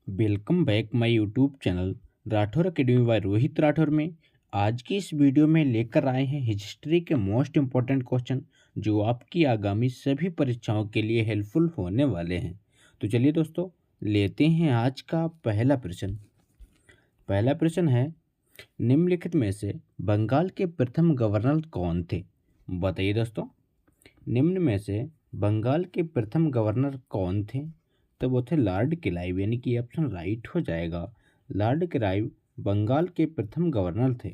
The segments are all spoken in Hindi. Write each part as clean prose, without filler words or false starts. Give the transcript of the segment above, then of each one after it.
Welcome back my YouTube channel Rathore academy by Rohit Rathore में। आज की इस वीडियो में लेकर आए हैं हिस्ट्री के मोस्ट इम्पॉर्टेंट क्वेश्चन जो आपकी आगामी सभी परीक्षाओं के लिए हेल्पफुल होने वाले हैं। तो चलिए दोस्तों, लेते हैं आज का पहला प्रश्न। पहला प्रश्न है, निम्नलिखित में से बंगाल के प्रथम गवर्नर कौन थे? बताइए दोस्तों, निम्न में से बंगाल के प्रथम गवर्नर कौन थे? तो वो थे लॉर्ड क्लाइव, यानी कि ऑप्शन राइट हो जाएगा। लॉर्ड क्लाइव बंगाल के प्रथम गवर्नर थे।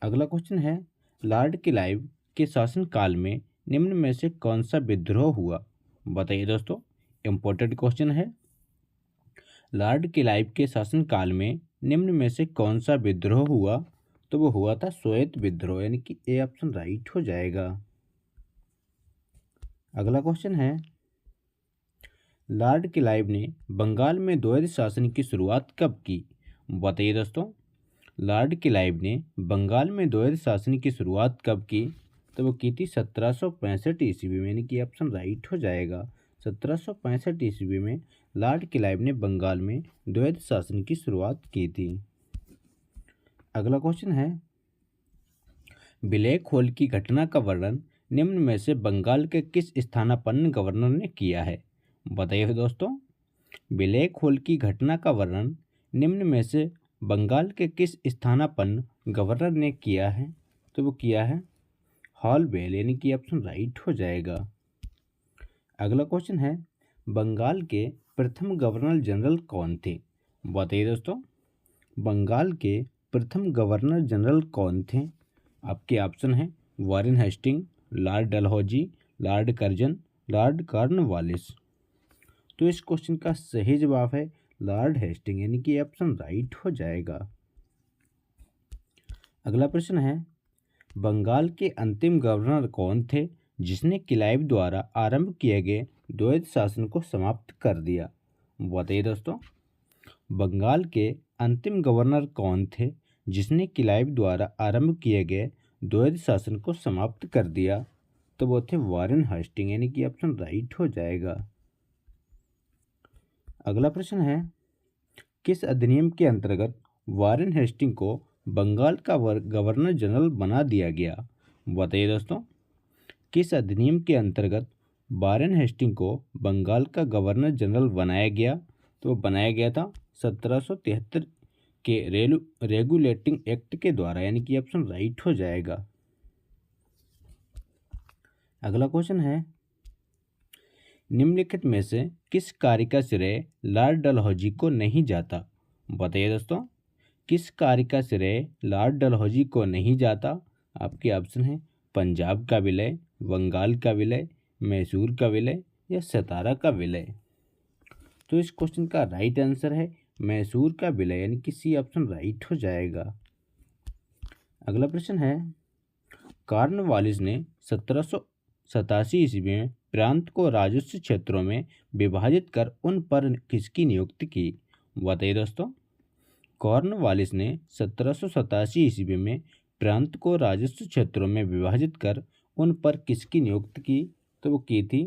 अगला क्वेश्चन है, लॉर्ड क्लाइव के शासनकाल में निम्न में से कौन सा विद्रोह हुआ? बताइए दोस्तों, इम्पोर्टेंट क्वेश्चन है। लॉर्ड क्लाइव के शासनकाल में निम्न में से कौन सा विद्रोह हुआ? तो वो हुआ था श्वेत विद्रोह, यानी कि ए ऑप्शन राइट हो जाएगा। अगला क्वेश्चन है, लॉर्ड क्लाइव ने बंगाल में द्वैध शासन की शुरुआत कब की? बताइए दोस्तों, लॉर्ड क्लाइव ने बंगाल में द्वैध शासन की शुरुआत कब की? तो वो की थी 1765 ईस्वी में, यानी कि ऑप्शन राइट हो जाएगा। 1765 ईस्वी में लॉर्ड क्लाइव ने बंगाल में द्वैध शासन की शुरुआत की थी। अगला क्वेश्चन है, ब्लैक होल की घटना का वर्णन निम्न में से बंगाल के किस स्थानापन्न गवर्नर ने किया है? बताइए दोस्तों, ब्लैक होल की घटना का वर्णन निम्न में से बंगाल के किस स्थानापन्न गवर्नर ने किया है? तो वो किया है हॉलबेल, यानी कि ऑप्शन राइट हो जाएगा। अगला क्वेश्चन है, बंगाल के प्रथम गवर्नर जनरल कौन थे? बताइए दोस्तों, बंगाल के प्रथम गवर्नर जनरल कौन थे? आपके ऑप्शन है Warren Hastings, Lord Dalhousie, Lord Curzon, Lord Cornwallis. तो इस क्वेश्चन का सही जवाब है लॉर्ड हेस्टिंग, यानी कि ऑप्शन राइट हो जाएगा। अगला प्रश्न है, बंगाल के अंतिम गवर्नर कौन थे जिसने क्लाइव द्वारा आरंभ किए गए द्वैध शासन को समाप्त कर दिया? बताइए दोस्तों, बंगाल के अंतिम गवर्नर कौन थे जिसने क्लाइव द्वारा आरंभ किए गए द्वैध शासन को समाप्त कर दिया? तो वो थे वारेन हेस्टिंग, यानी कि ऑप्शन राइट हो जाएगा। अगला प्रश्न है, किस अधिनियम के अंतर्गत वारेन हेस्टिंग को बंगाल का गवर्नर जनरल बना दिया गया? बताइए दोस्तों, किस अधिनियम के अंतर्गत वारेन हेस्टिंग को बंगाल का गवर्नर जनरल बनाया गया? तो बनाया गया था 1773 के रेगुलेटिंग एक्ट के द्वारा, यानी कि ऑप्शन राइट हो जाएगा। अगला क्वेश्चन है, निम्नलिखित में से किस कार्य का श्रेय लॉर्ड डलहौजी को नहीं जाता? बताइए दोस्तों, किस कार्य का श्रेय लॉर्ड डलहौजी को नहीं जाता? आपके ऑप्शन है पंजाब का विलय, बंगाल का विलय, मैसूर का विलय या सतारा का विलय। तो इस क्वेश्चन का राइट आंसर है मैसूर का विलय, यानी कि सी ऑप्शन राइट हो जाएगा। अगला प्रश्न है, कॉर्नवालिस ने 1787 ईस्वी में प्रांत को राजस्व क्षेत्रों में विभाजित कर उन पर किसकी नियुक्ति की? बताइए दोस्तों, कॉर्नवालिस ने 1787 ईस्वी में प्रांत को राजस्व क्षेत्रों में विभाजित कर उन पर किसकी नियुक्ति की? तो वो की थी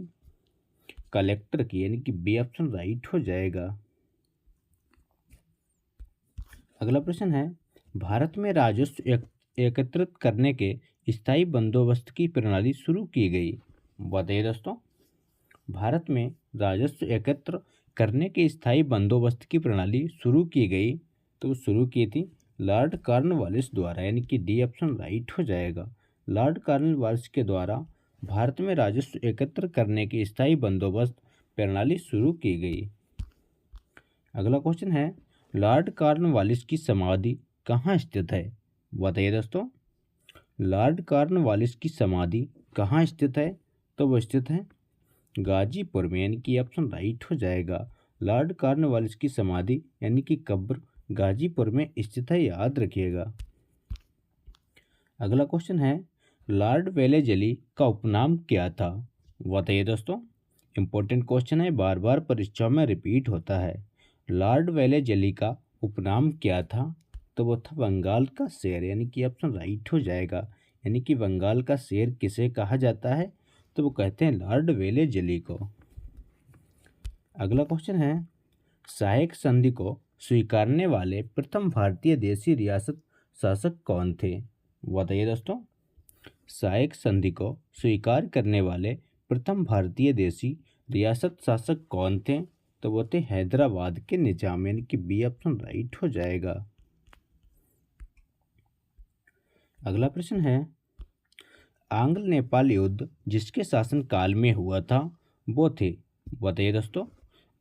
कलेक्टर की, यानी कि बी ऑप्शन राइट हो जाएगा। अगला प्रश्न है, भारत में राजस्व एकत्रित करने के स्थायी बंदोबस्त की प्रणाली शुरू की गई। बताइए दोस्तों, भारत में राजस्व एकत्र करने के स्थायी बंदोबस्त की प्रणाली शुरू की गई। तो शुरू की थी लॉर्ड कॉर्नवालिस द्वारा, यानी कि डी ऑप्शन राइट हो जाएगा। लॉर्ड कॉर्नवालिस के द्वारा भारत में राजस्व एकत्र करने की स्थायी बंदोबस्त प्रणाली शुरू की गई। अगला क्वेश्चन है, लॉर्ड कॉर्नवालिस की समाधि कहाँ स्थित है? बताइए दोस्तों, लॉर्ड कॉर्नवालिस की समाधि कहाँ स्थित है? तो वो स्थित है गाजीपुर में, यानी कि ऑप्शन राइट हो जाएगा। लॉर्ड कॉर्नवालिस की समाधि यानी कि कब्र गाजीपुर में स्थित है, याद रखिएगा। अगला क्वेश्चन है, लॉर्ड वेलेजली का उपनाम क्या था? बताइए दोस्तों, इंपॉर्टेंट क्वेश्चन है, बार बार परीक्षाओं में रिपीट होता है। लॉर्ड वेलेजली का उपनाम क्या था? तो वो था बंगाल का शेर, यानी कि ऑप्शन राइट हो जाएगा। यानी कि बंगाल का शेर किसे कहा जाता है? तो वो कहते हैं लॉर्ड वेलेजली को। अगला क्वेश्चन है, सहायक संधि को स्वीकारने वाले प्रथम भारतीय देशी रियासत शासक कौन थे? बताइए दोस्तों। सहायक संधि को स्वीकार करने वाले प्रथम भारतीय देशी रियासत शासक कौन थे? तो वो थे हैदराबाद के निजाम, यानी कि बी ऑप्शन राइट हो जाएगा। अगला प्रश्न है, आंग्ल नेपाल युद्ध जिसके शासनकाल में हुआ था वो थे? बताइए दोस्तों।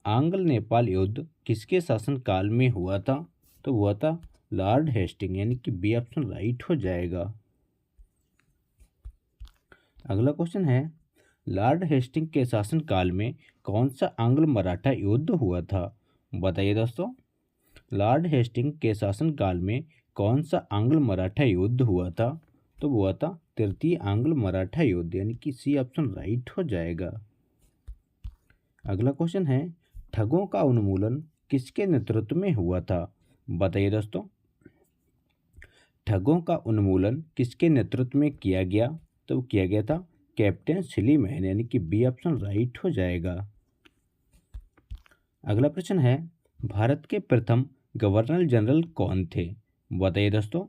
आंग्ल नेपाल युद्ध किसके शासनकाल में हुआ था? तो हुआ था लॉर्ड हेस्टिंग, यानी कि बी ऑप्शन राइट हो जाएगा। अगला क्वेश्चन है, लॉर्ड हेस्टिंग के शासनकाल में कौन सा आंग्ल मराठा युद्ध हुआ था? बताइए दोस्तों। लॉर्ड हेस्टिंग के शासनकाल में कौन सा आंग्ल मराठा युद्ध हुआ था? तो हुआ था तृतीय आंग्ल मराठा युद्ध, यानी कि सी ऑप्शन राइट हो जाएगा। अगला क्वेश्चन है, ठगों का उन्मूलन किसके नेतृत्व में हुआ था? बताइए दोस्तों। ठगों का उन्मूलन किसके नेतृत्व में किया गया? तो किया गया था कैप्टन सिलीमैन, यानी कि बी ऑप्शन राइट हो जाएगा। अगला प्रश्न है, भारत के प्रथम गवर्नर जनरल कौन थे? बताइए दोस्तों।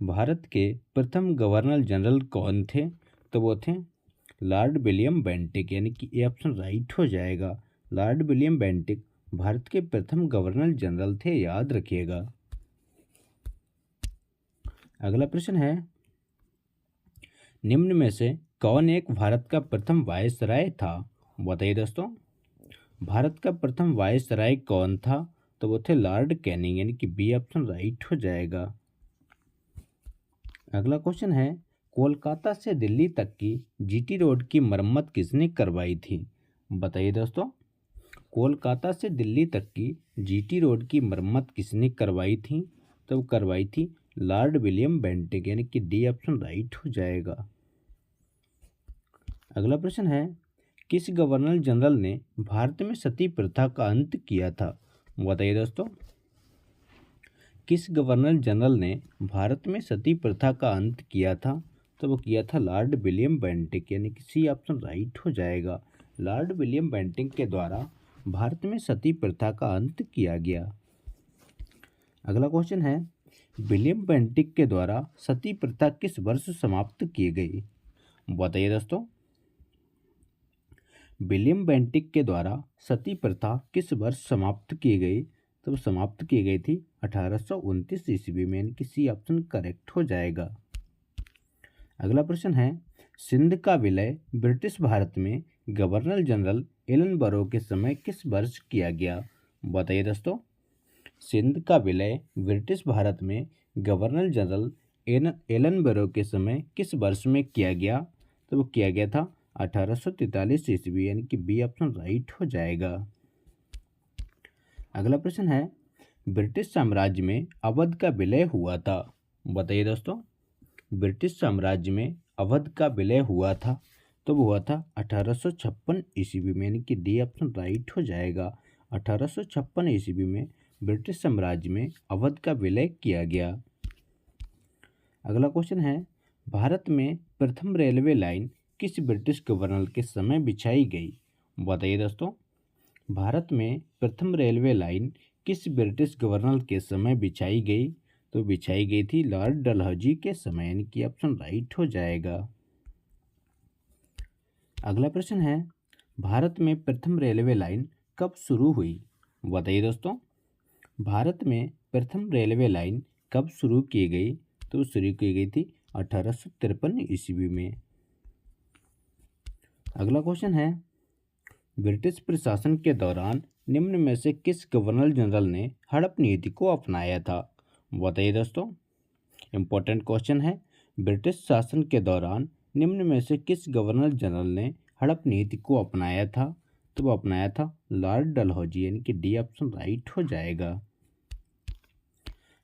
भारत के प्रथम गवर्नर जनरल कौन थे? तो वो थे लॉर्ड विलियम बेंटिक, यानी कि ए ऑप्शन राइट हो जाएगा। लॉर्ड विलियम बेंटिक भारत के प्रथम गवर्नर जनरल थे, याद रखिएगा। अगला प्रश्न है, निम्न में से कौन एक भारत का प्रथम वायसराय था? बताइए दोस्तों। भारत का प्रथम वायसराय कौन था? तो वो थे लॉर्ड कैनिंग, यानी कि बी ऑप्शन राइट हो जाएगा। अगला क्वेश्चन है, कोलकाता से दिल्ली तक की जीटी रोड की मरम्मत किसने करवाई थी? बताइए दोस्तों। कोलकाता से दिल्ली तक की जीटी रोड की मरम्मत किसने करवाई थी? तो करवाई थी लॉर्ड विलियम बेंटिक, यानी कि डी ऑप्शन राइट हो जाएगा। अगला प्रश्न है, किस गवर्नर जनरल ने भारत में सती प्रथा का अंत किया था? बताइए दोस्तों। किस गवर्नर जनरल ने भारत में सती प्रथा का अंत किया था? तो वो किया था लॉर्ड विलियम बेंटिक, यानी कि सी ऑप्शन राइट हो जाएगा। लॉर्ड विलियम बेंटिक के द्वारा भारत में सती प्रथा का अंत किया गया। अगला क्वेश्चन है, विलियम बेंटिक के द्वारा सती प्रथा किस वर्ष समाप्त की गई? बताइए दोस्तों। विलियम बेंटिक के द्वारा सती प्रथा किस वर्ष समाप्त की गई? तो समाप्त की गई थी 1829 ईस्वी में, यानी कि सी ऑप्शन करेक्ट हो जाएगा। अगला प्रश्न है, सिंध का विलय ब्रिटिश भारत में गवर्नर जनरल एलन के समय किस वर्ष किया गया? बताइए दोस्तों। सिंध का विलय ब्रिटिश भारत में गवर्नर जनरल एलन के समय किस वर्ष में किया गया? तो वो किया गया था 1843 ईस्वी, यानी कि बी ऑप्शन राइट हो जाएगा। अगला प्रश्न है, ब्रिटिश साम्राज्य में अवध का विलय हुआ था? बताइए दोस्तों। ब्रिटिश साम्राज्य में अवध का विलय हुआ था, तो वो हुआ था 1856 ईस्वी में, यानी कि डी ऑप्शन राइट हो जाएगा। 1856 ईस्वी में ब्रिटिश साम्राज्य में अवध का विलय किया गया। अगला क्वेश्चन है, भारत में प्रथम रेलवे लाइन किस ब्रिटिश गवर्नर के समय बिछाई गई? बताइए दोस्तों। भारत में प्रथम रेलवे लाइन किस ब्रिटिश गवर्नर के समय बिछाई गई? तो बिछाई गई थी लॉर्ड डलहौजी के समय, यानी कि ऑप्शन राइट हो जाएगा। अगला प्रश्न है, भारत में प्रथम रेलवे लाइन कब शुरू हुई? बताइए दोस्तों। भारत में प्रथम रेलवे लाइन कब शुरू की गई? तो शुरू की गई थी 1853 ईस्वी में। अगला क्वेश्चन है, ब्रिटिश प्रशासन के दौरान निम्न में से किस गवर्नर जनरल ने हड़प नीति को अपनाया था? बताइए दोस्तों। इम्पोर्टेंट क्वेश्चन है, ब्रिटिश शासन के दौरान निम्न में से किस गवर्नर जनरल ने हड़प नीति को अपनाया था? तो वो अपनाया था लॉर्ड डलहौजी, यानी कि डी ऑप्शन राइट हो जाएगा।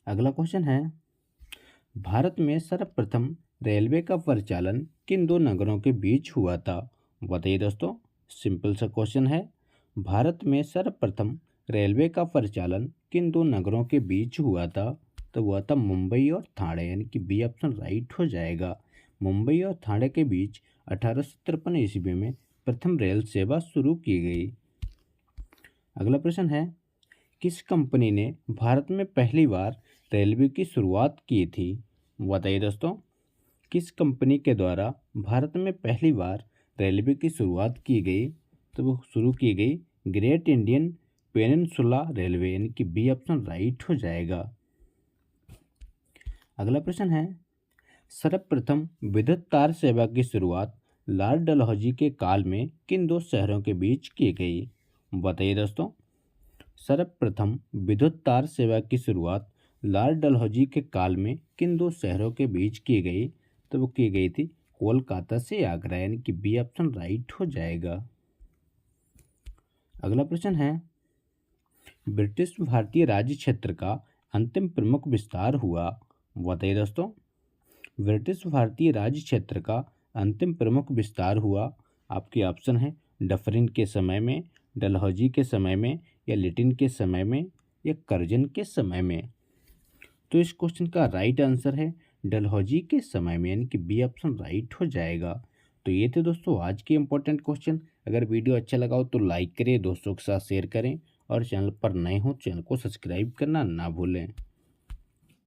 अगला क्वेश्चन है, भारत में सर्वप्रथम रेलवे का परिचालन किन दो नगरों के बीच हुआ था? बताइए दोस्तों। सिंपल सा क्वेश्चन है, भारत में सर्वप्रथम रेलवे का परिचालन किन दो नगरों के बीच हुआ था? तो हुआ था मुंबई और ठाणे, यानी कि बी ऑप्शन राइट हो जाएगा। मुंबई और ठाणे के बीच 1853 ईस्वी में प्रथम रेल सेवा शुरू की गई। अगला प्रश्न है, किस कंपनी ने भारत में पहली बार रेलवे की शुरुआत की थी? बताइए दोस्तों, किस कंपनी के द्वारा भारत में पहली बार रेलवे की शुरुआत की गई? तो वो शुरू की गई ग्रेट इंडियन पेनिनसुला रेलवे, यानी कि बी ऑप्शन राइट हो जाएगा। अगला प्रश्न है, सर्वप्रथम विद्युत तार सेवा की शुरुआत लॉर्ड डलहौजी के काल में किन दो शहरों के बीच की गई? बताइए दोस्तों, सर्वप्रथम विद्युत तार सेवा की शुरुआत लॉर्ड डलहौजी के काल में किन दो शहरों के बीच की गई? तो वो की गई थी कोलकाता से आगरा, यानी कि बी ऑप्शन राइट हो जाएगा। अगला प्रश्न है, ब्रिटिश भारतीय राज्य क्षेत्र का अंतिम प्रमुख विस्तार हुआ? बताइए दोस्तों, ब्रिटिश भारतीय राज्य क्षेत्र का अंतिम प्रमुख विस्तार हुआ। आपके ऑप्शन है डफरिन के समय में, डलहौजी के समय में, या लिटिन के समय में, या कर्जन के समय में। तो इस क्वेश्चन का राइट आंसर है डलहौजी के समय में, यानी कि बी ऑप्शन राइट हो जाएगा। तो ये थे दोस्तों आज के इंपॉर्टेंट क्वेश्चन। अगर वीडियो अच्छा लगा हो तो लाइक करें, दोस्तों के साथ शेयर करें, और चैनल पर नए हो चैनल को सब्सक्राइब करना ना भूलें।